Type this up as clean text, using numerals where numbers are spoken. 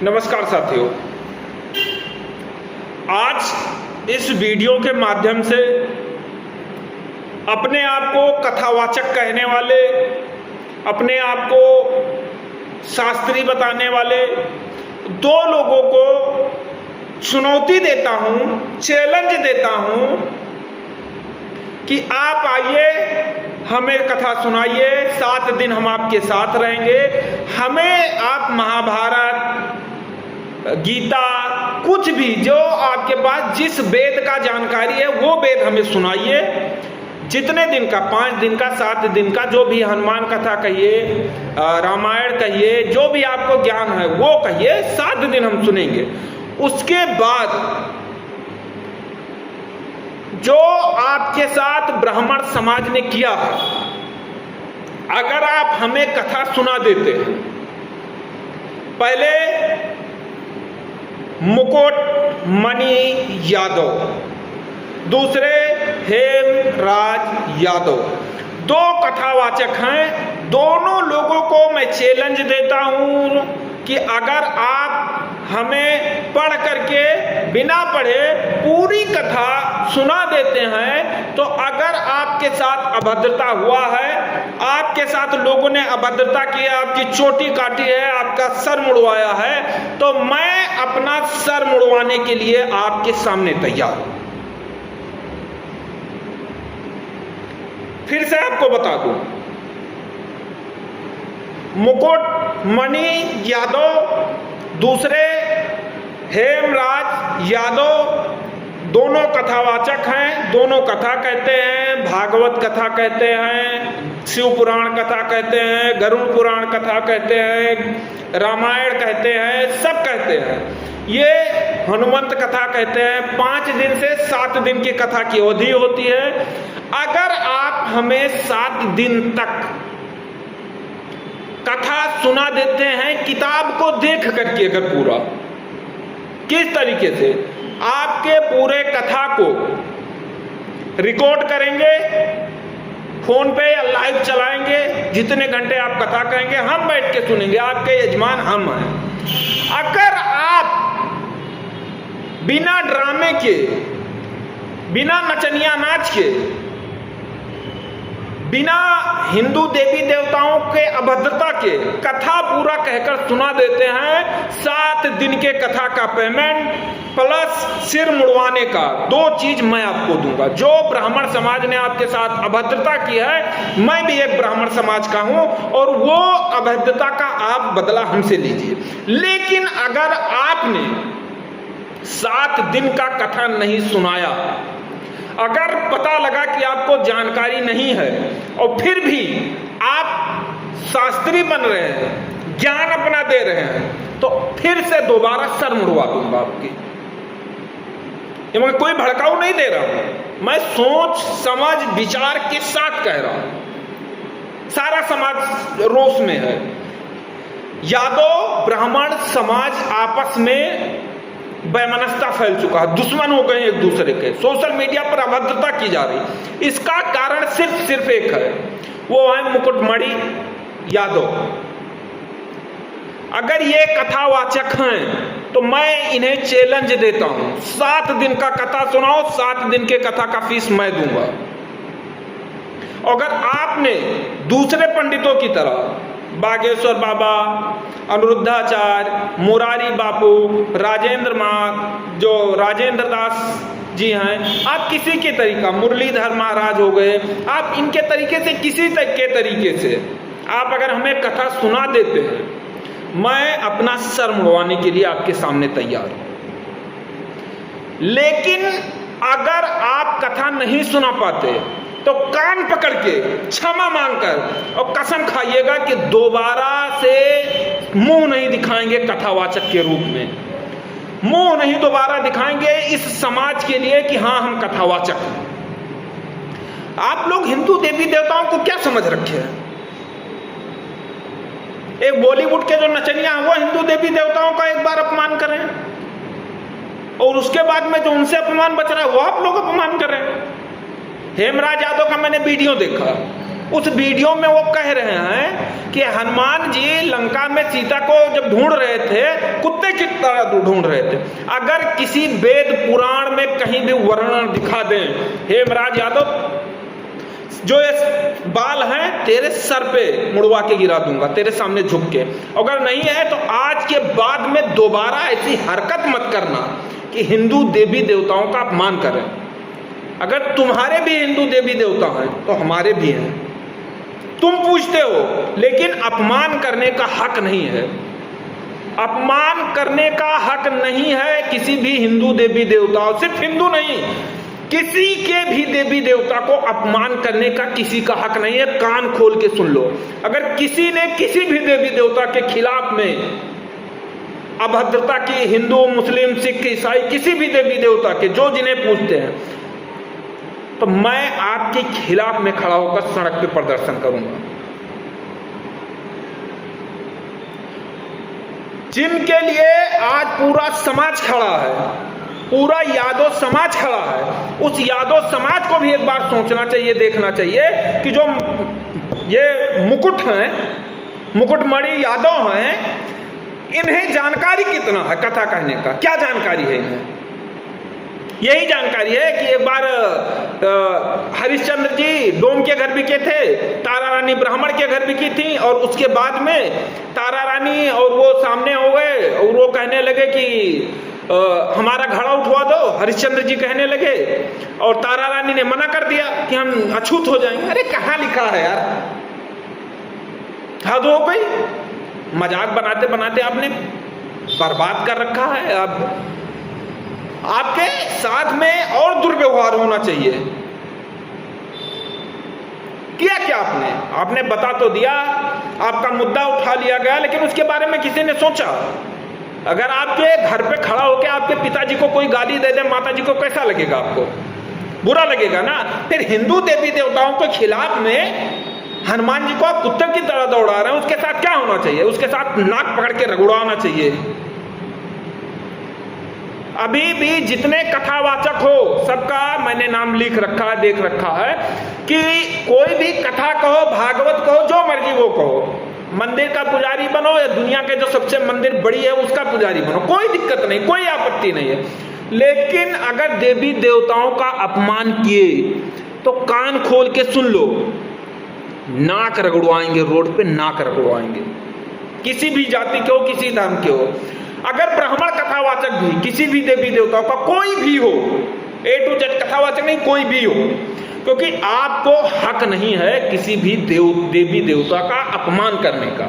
नमस्कार साथियों, आज इस वीडियो के माध्यम से अपने आप को कथावाचक कहने वाले, अपने आप को शास्त्री बताने वाले दो लोगों को चुनौती देता हूं, चैलेंज देता हूं कि आप आइए, हमें कथा सुनाइए। 7 दिन हम आपके साथ रहेंगे। हमें आप महाभारत, गीता, कुछ भी जो आपके पास जिस वेद का जानकारी है वो वेद हमें सुनाइए। जितने दिन का, 5 दिन का, 7 दिन का, जो भी हनुमान कथा कहिए, रामायण कहिए, जो भी आपको ज्ञान है वो कहिए, 7 दिन हम सुनेंगे। उसके बाद जो आपके साथ ब्राह्मण समाज ने किया है, अगर आप हमें कथा सुना देते हैं, पहले मुकुट मणि यादव, दूसरे हेमराज यादव, 2 कथावाचक हैं। दोनों लोगों को मैं चैलेंज देता हूं कि अगर आप हमें पढ़ करके बिना पढ़े पूरी कथा सुना देते हैं, तो अगर आपके साथ अभद्रता हुआ है, आपके साथ लोगों ने अभद्रता की, आपकी चोटी काटी है, आपका सर मुड़वाया है, तो मैं अपना सर मुड़वाने के लिए आपके सामने तैयार हूं। फिर से आपको बता दूं, मुकुट मणि यादव, दूसरे हेमराज यादव, दोनों कथावाचक हैं। दोनों कथा कहते हैं, भागवत कथा कहते हैं, शिव पुराण कथा कहते हैं, गरुड़ पुराण कथा कहते हैं, रामायण कहते हैं, सब कहते हैं। ये हनुमंत कथा कहते हैं। 5 दिन से 7 दिन की कथा की अवधि होती है। अगर आप हमें 7 दिन तक कथा सुना देते हैं, किताब को देख करके, अगर पूरा किस तरीके से आपके पूरे कथा को रिकॉर्ड करेंगे, फोन पे या लाइव चलाएंगे, जितने घंटे आप कथा कहेंगे हम बैठ के सुनेंगे, आपके यजमान हम हैं। अगर आप बिना ड्रामे के, बिना नचनिया नाच के, बिना हिंदू देवी देवताओं के अभद्रता के कथा पूरा कहकर सुना देते हैं, 7 दिन के कथा का पेमेंट प्लस सिर मुड़वाने का 2 चीज मैं आपको दूंगा। जो ब्राह्मण समाज ने आपके साथ अभद्रता की है, मैं भी एक ब्राह्मण समाज का हूं, और वो अभद्रता का आप बदला हमसे लीजिए। लेकिन अगर आपने 7 दिन का कथा नहीं सुनाया, अगर पता लगा कि आपको जानकारी नहीं है और फिर भी आप शास्त्री बन रहे हैं, ज्ञान अपना दे रहे हैं, तो फिर से दोबारा सर मुड़वा दूंगा आपकी। ये मैं कोई भड़काऊ नहीं दे रहा हूं, मैं सोच समझ विचार के साथ कह रहा हूं। सारा समाज रोष में है। यादव ब्राह्मण समाज आपस में वैमनस्यता फैल चुका है, दुश्मन हो गए एक दूसरे के, सोशल मीडिया पर अभद्रता की जा रही। इसका कारण सिर्फ एक है, वो है मुकुटमणि यादव। अगर ये कथावाचक हैं तो मैं इन्हें चैलेंज देता हूं, 7 दिन का कथा सुनाओ, 7 दिन के कथा का फीस मैं दूंगा। अगर आपने दूसरे पंडितों की तरह बागेश्वर बाबा, अनिरुद्धाचार्य, मुरारी बापू, राजेंद्र माँ, जो राजेंद्र दास जी हैं, आप किसी के तरीका, मुरलीधर महाराज हो गए, आप इनके तरीके से, किसी के तरीके से आप अगर हमें कथा सुना देते हैं, मैं अपना सर मुड़वाने के लिए आपके सामने तैयार हूं। लेकिन अगर आप कथा नहीं सुना पाते तो कान पकड़ के क्षमा मांगकर और कसम खाइएगा कि दोबारा से मुंह नहीं दिखाएंगे कथावाचक के रूप में, मुंह नहीं दोबारा दिखाएंगे इस समाज के लिए कि हाँ हम कथावाचक हैं। आप लोग हिंदू देवी देवताओं को क्या समझ रखे हैं? एक बॉलीवुड के जो नचनिया हैं वो हिंदू देवी देवताओं का एक बार अपमान करें, और उसके बाद में जो उनसे अपमान बच रहा है वो आप लोग अपमान करें। हेमराज यादव का मैंने वीडियो देखा, उस वीडियो में वो कह रहे हैं कि हनुमान जी लंका में सीता को जब ढूंढ रहे थे, कुत्ते की तरह ढूंढ रहे थे। अगर किसी वेद पुराण में कहीं भी वर्णन दिखा दें, हेमराज यादव जो ये बाल हैं तेरे सर पे मुड़वा के गिरा दूंगा, तेरे सामने झुक के। अगर नहीं है तो आज के बाद में दोबारा ऐसी हरकत मत करना कि हिंदू देवी देवताओं का अपमान करें। अगर तुम्हारे भी हिंदू देवी देवता हैं तो हमारे भी हैं, तुम पूछते हो, लेकिन अपमान करने का हक नहीं है। अपमान करने का हक नहीं है किसी भी हिंदू देवी देवताओं, सिर्फ हिंदू नहीं, किसी के भी देवी देवता को अपमान करने का किसी का हक नहीं है। कान खोल के सुन लो, अगर किसी ने किसी भी देवी देवता के खिलाफ में अभद्रता की, हिंदू मुस्लिम सिख ईसाई किसी भी देवी देवता के जो जिन्हें पूछते हैं, तो मैं आपके खिलाफ में खड़ा होकर सड़क पे प्रदर्शन करूंगा। जिनके लिए आज पूरा समाज खड़ा है, पूरा यादव समाज खड़ा है, उस यादव समाज को भी एक बार सोचना चाहिए, देखना चाहिए कि जो ये मुकुट हैं, मुकुटमणि यादव हैं, इन्हें जानकारी कितना है कथा कहने का, क्या जानकारी है इन्हें? यही जानकारी है कि एक बार हरिश्चंद्र जी डोम के घर भी के थे, तारा रानी ब्राह्मण के घर भी की थी, और उसके बाद में तारा रानी और वो सामने हो गए और वो कहने लगे कि हमारा घड़ा उठवा दो। हरिश्चंद्र जी कहने लगे और तारा रानी ने मना कर दिया कि हम अछूत हो जाएंगे। अरे कहाँ लिखा है यार, हद हो गई। मजाक बनाते बनाते आपने बर्बाद कर रखा है। अब आपके साथ में और दुर्व्यवहार होना चाहिए। किया क्या आपने बता तो दिया, आपका मुद्दा उठा लिया गया, लेकिन उसके बारे में किसी ने सोचा? अगर आपके घर पे खड़ा होकर आपके पिताजी को कोई गाली दे दे, माता जी को, कैसा लगेगा? आपको बुरा लगेगा ना। फिर हिंदू देवी देवताओं के खिलाफ में हनुमान जी को आप कुत्ते की तरह दौड़ा रहे हैं, उसके साथ क्या होना चाहिए? उसके साथ नाक पकड़ के रगड़ाना चाहिए। अभी भी जितने कथावाचक हो सबका मैंने नाम लिख रखा है, देख रखा है कि कोई भी कथा कहो, भागवत कहो, जो मर्जी वो कहो, मंदिर का पुजारी बनो या दुनिया के जो सबसे मंदिर बड़ी है उसका पुजारी बनो, कोई दिक्कत नहीं, कोई आपत्ति नहीं है। लेकिन अगर देवी देवताओं का अपमान किए तो कान खोल के सुन लो, नाक रगड़वाएंगे, रोड पे नाक रगड़वाएंगे, किसी भी जाति के हो, किसी धर्म के हो। अगर ब्राह्मण कथावाचक भी किसी भी देवी देवताओं का, कोई भी हो, A to Z कथावाचक नहीं, कोई भी हो, क्योंकि आपको हक नहीं है किसी भी देवी देवता का अपमान करने का।